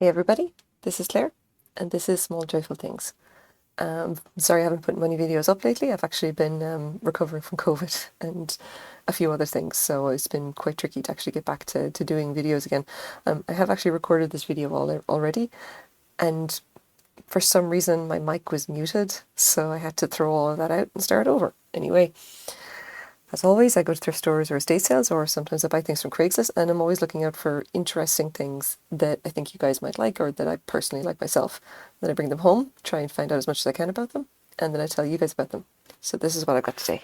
Hey everybody, this is Claire, and this is Small Joyful Things. Sorry I haven't put many videos up lately. I've actually been recovering from COVID and a few other things, so it's been quite tricky to actually get back to doing videos again. I have actually recorded this video already, and for some reason my mic was muted, so I had to throw all of that out and start over. Anyway, as always, I go to thrift stores or estate sales, or sometimes I buy things from Craigslist, and I'm always looking out for interesting things that I think you guys might like, or that I personally like myself. Then I bring them home, try and find out as much as I can about them, and then I tell you guys about them. So this is what I've got today.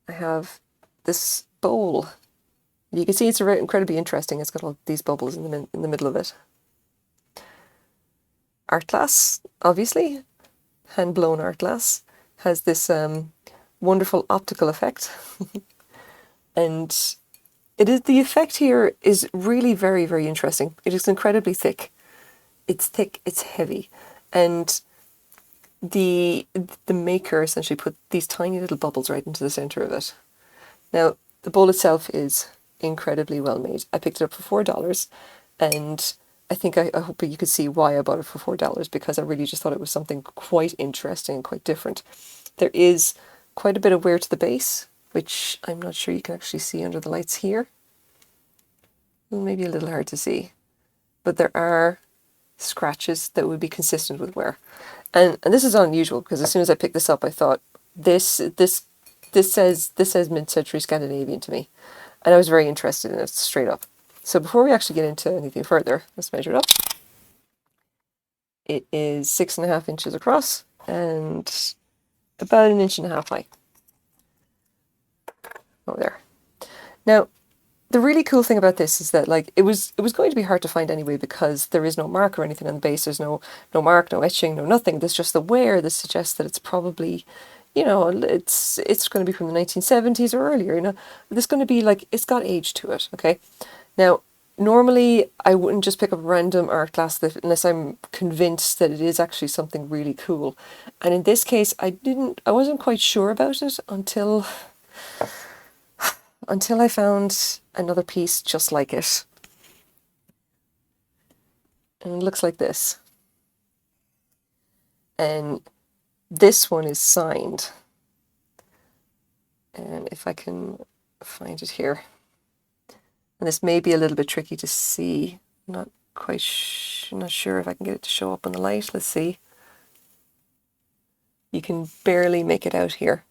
I have this bowl. You can see it's incredibly interesting. It's got all these bubbles in the middle of it. Art glass, obviously, hand-blown art glass. Has this wonderful optical effect. And the effect here is really very, very interesting. It is incredibly thick. It's thick, it's heavy. And the maker essentially put these tiny little bubbles right into the center of it. Now, the bowl itself is incredibly well made. I picked it up for $4, and I think I hope you could see why I bought it for $4, because I really just thought it was something quite interesting and quite different. There is quite a bit of wear to the base, which I'm not sure you can actually see under the lights here. Maybe a little hard to see, but there are scratches that would be consistent with wear. And this is unusual, because as soon as I picked this up, I thought, this says mid-century Scandinavian to me. And I was very interested in it straight up. So before we actually get into anything further, let's measure it up. It is 6.5 inches across and about 1.5 inches high. Oh, there. Now, the really cool thing about this is that, like, it was going to be hard to find anyway, because there is no mark or anything on the base. There's no mark, no etching, no nothing. There's just the wear that suggests that it's probably, you know, it's going to be from the 1970s or earlier, you know. It's going to be like, it's got age to it, okay? Now, normally I wouldn't just pick up random art glass unless I'm convinced that it is actually something really cool. And in this case, I wasn't quite sure about it until I found another piece just like it. And it looks like this. And this one is signed. And if I can find it here. And this may be a little bit tricky to see. I'm not sure if I can get it to show up on the light. Let's see. You can barely make it out here.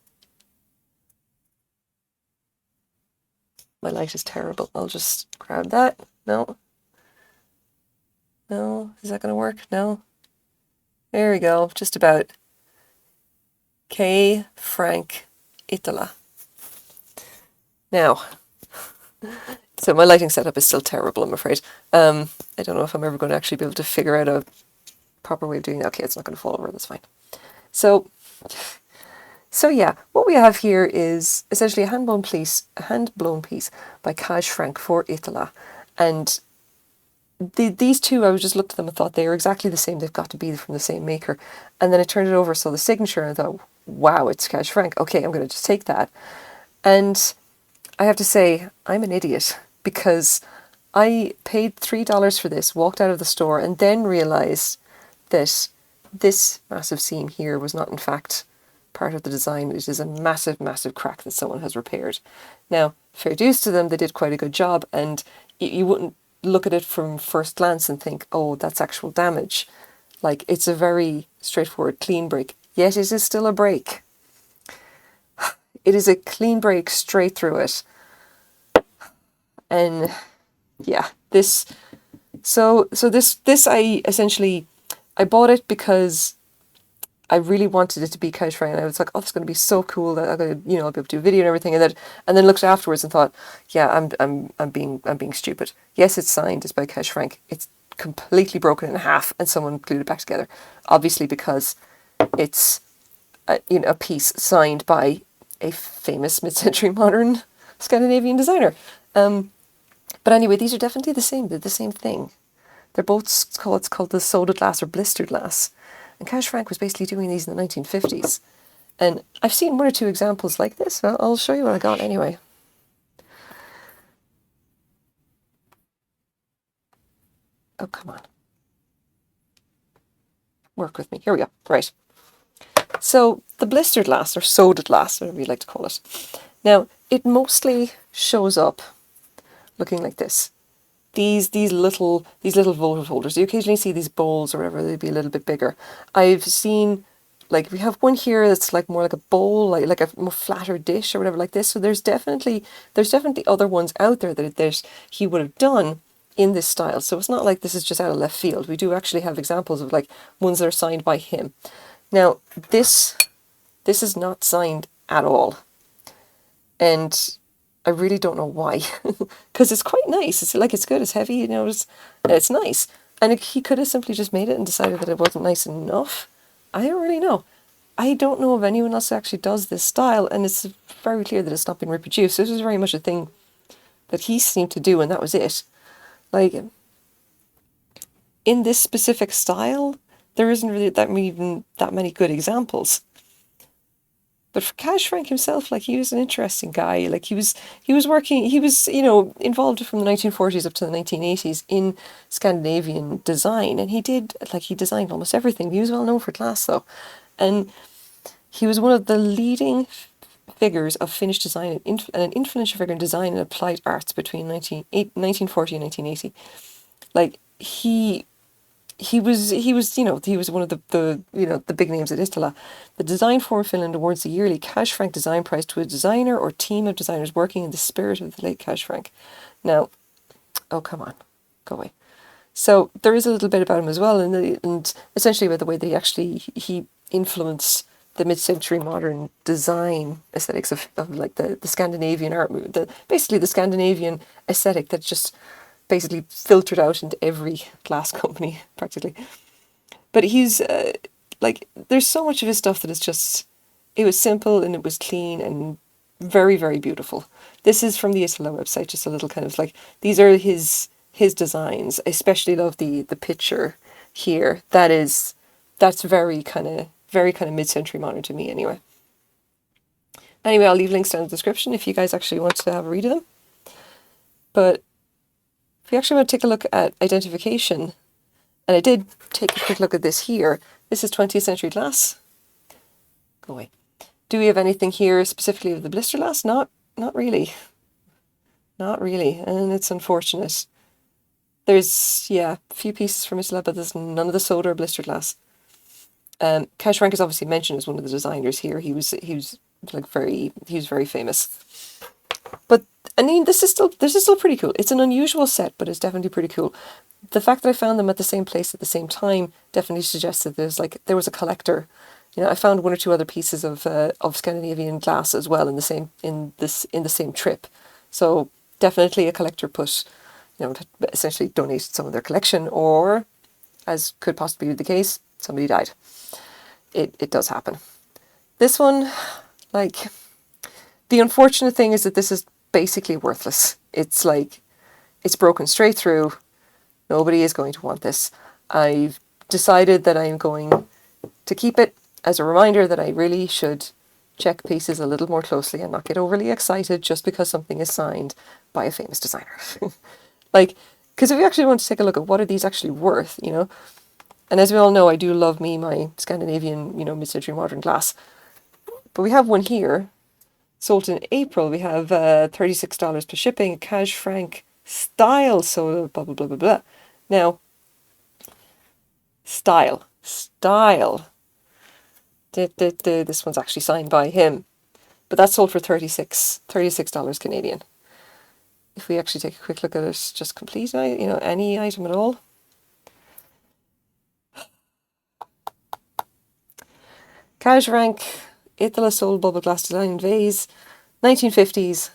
My light is terrible. I'll just grab that. No. No. Is that going to work? No. There we go. Just about. Kaj Franck, Iittala. Now, so my lighting setup is still terrible, I'm afraid. I don't know if I'm ever going to actually be able to figure out a proper way of doing that. Okay, it's not going to fall over. That's fine. So yeah, what we have here is essentially a hand-blown piece by Kaj Franck for Iittala. And these two, I just looked at them and thought they were exactly the same. They've got to be from the same maker. And then I turned it over, saw the signature, and I thought, wow, it's Kaj Franck. Okay, I'm going to just take that. And I have to say, I'm an idiot, because I paid $3 for this, walked out of the store, and then realised that this massive seam here was not in fact part of the design. It is a massive, massive crack that someone has repaired. Now, fair dues to them, they did quite a good job, and you wouldn't look at it from first glance and think, oh, that's actual damage. Like, it's a very straightforward, clean break. Yet it is still a break. It is a clean break straight through it. And yeah, this I essentially, I bought it because I really wanted it to be Kaj Franck, and I was like, oh, it's going to be so cool that I'm going to, you know, I'll be able to do a video and everything. And then looked afterwards and thought, yeah, I'm being stupid. Yes, it's signed. It's by Kaj Franck. It's completely broken in half, and someone glued it back together. Obviously, because it's a piece signed by a famous mid-century modern Scandinavian designer. But anyway, these are definitely the same. They're the same thing. They're both it's called the soda glass or blister glass. And Kaj Franck was basically doing these in the 1950s. And I've seen one or two examples like this. I'll show you what I got anyway. Oh, come on. Work with me. Here we go. Right. So the blistered glass, or soda glass, whatever you like to call it. Now, it mostly shows up looking like this. These little votive holders. You occasionally see these bowls or whatever, they'd be a little bit bigger. I've seen, like, we have one here that's like more like a bowl, like a more flatter dish or whatever like this. So there's definitely other ones out there that he would have done in this style. So it's not like this is just out of left field. We do actually have examples of like ones that are signed by him. Now, this is not signed at all. And I really don't know why, because it's quite nice. It's good, it's heavy, it's nice. And he could have simply just made it and decided that it wasn't nice enough. I don't really know. I don't know of anyone else who actually does this style, and it's very clear that it's not been reproduced. This was very much a thing that he seemed to do, and that was it. Like, in this specific style, there isn't really that many good examples. But for Kaj Franck himself, like, he was an interesting guy. Like, he was involved from the 1940s up to the 1980s in Scandinavian design, and he designed almost everything. He was well known for glass, though, and he was one of the leading figures of Finnish design and an influential figure in design and applied arts between 1940 and 1980. Like, he was one of the big names at Iittala. The Design Forum Finland awards the yearly Kaj Franck Design Prize to a designer or team of designers working in the spirit of the late Kaj Franck. Now, oh, come on, go away. So there is a little bit about him as well, and essentially about the way that he influenced the mid-century modern design aesthetics of like the Scandinavian art movement, basically the Scandinavian aesthetic that just basically filtered out into every glass company practically. But he's there's so much of his stuff that is just, it was simple and it was clean and very, very beautiful. This is from the Iittala website, just a little kind of like, these are his designs. I especially love the picture here. That's very kind of mid-century modern to me anyway. Anyway, I'll leave links down in the description if you guys actually want to have a read of them. But if you actually want to take a look at identification, and I did take a quick look at this here. This is 20th century glass. Go away. Do we have anything here specifically of the blister glass? Not really. Not really, and it's unfortunate. There's, a few pieces from Iittala, but there's none of the soda or blister glass. Kaj Franck is obviously mentioned as one of the designers here. He was very famous. But I mean, this is still pretty cool. It's an unusual set, but it's definitely pretty cool. The fact that I found them at the same place at the same time definitely suggests that there was a collector. I found one or two other pieces of Scandinavian glass as well in the same trip. So definitely a collector essentially donated some of their collection, or, as could possibly be the case, somebody died. It does happen. This one, like, the unfortunate thing is that this is basically worthless. It's broken straight through. Nobody is going to want this. I've decided that I'm going to keep it as a reminder that I really should check pieces a little more closely and not get overly excited just because something is signed by a famous designer. Because if you actually want to take a look at what are these actually worth, and as we all know, I do love my Scandinavian, mid-century modern glass. But we have one here, sold in April. We have $36 plus shipping, a Kaj Franck style soda, blah, blah, blah, blah, blah. Now, style. This one's actually signed by him. But that's sold for $36 Canadian. If we actually take a quick look at it, just complete, any item at all. Kaj Franck, Iittala Soul Bubble Glass Design Vase, 1950s,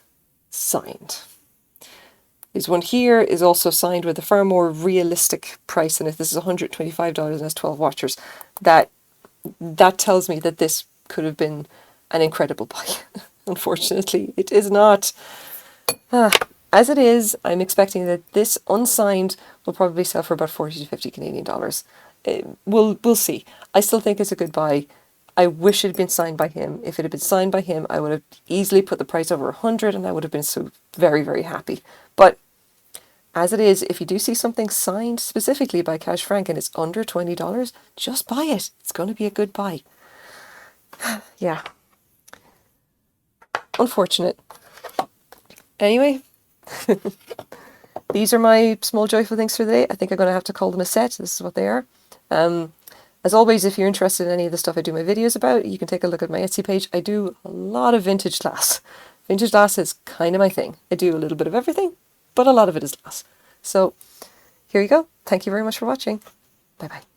signed. This one here is also signed with a far more realistic price than it. This is $125 and has 12 watchers. That tells me that this could have been an incredible buy. Unfortunately, it is not. As it is, I'm expecting that this unsigned will probably sell for about 40 to 50 Canadian dollars. We'll see. I still think it's a good buy. I wish it had been signed by him. If it had been signed by him, I would have easily put the price over 100 and I would have been so very, very happy. But As it is, if you do see something signed specifically by Kaj Franck and it's under $20, just buy it. It's going to be a good buy. Yeah. Unfortunate. Anyway, these are my small joyful things for the day. I think I'm going to have to call them a set. This is what they are. As always, if you're interested in any of the stuff I do my videos about, you can take a look at my Etsy page. I do a lot of vintage glass. Vintage glass is kind of my thing. I do a little bit of everything, but a lot of it is glass. So here you go. Thank you very much for watching. Bye-bye.